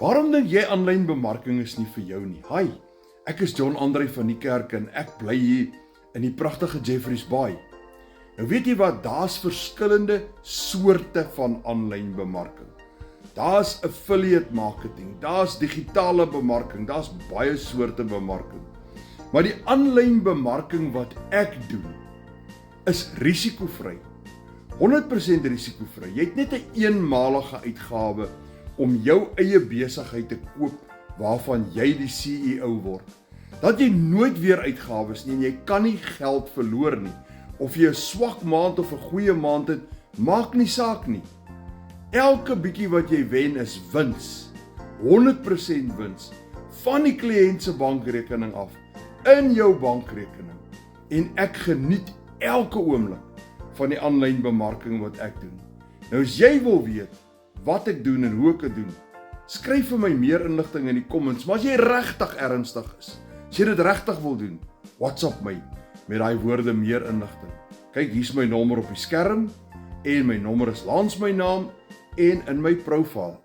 Waarom dink jy aanlyn bemarking is nie vir jou nie? Hi, ek is John Andre van die kerk en ek bly hier in die pragtige Jeffreys Bay. Nou weet jy wat, daar's verskillende soorte van aanlyn bemarking. Daar's affiliate marketing, daar's digitale bemarking, daar's baie soorte bemarking. Maar die aanlyn bemarking wat ek doen, is risikovry. 100% risikovry. Jy het net 'n eenmalige uitgawe om jou eie besigheid te koop waarvan jy die CEO word. Dat jy nooit weer uitgawes nie en jy kan nie geld verloor nie. Of jy 'n swak maand of 'n goeie maand het, maak nie saak nie. Elke bietjie wat jy wen is wins. 100% wins van die kliënt se bankrekening af in jou bankrekening. En ek geniet elke oomblik van die aanlyn bemarking wat ek doen. Nou as jy wil weet wat ek doen en hoe ek dit doen, skryf vir my meer inligting in die comments. Maar as jy regtig ernstig is, as jy dit regtig wil doen, WhatsApp my met daai woorde meer inligting. Kyk, hier's my nommer op die skerm en my nommer is langs my naam en in my profiel.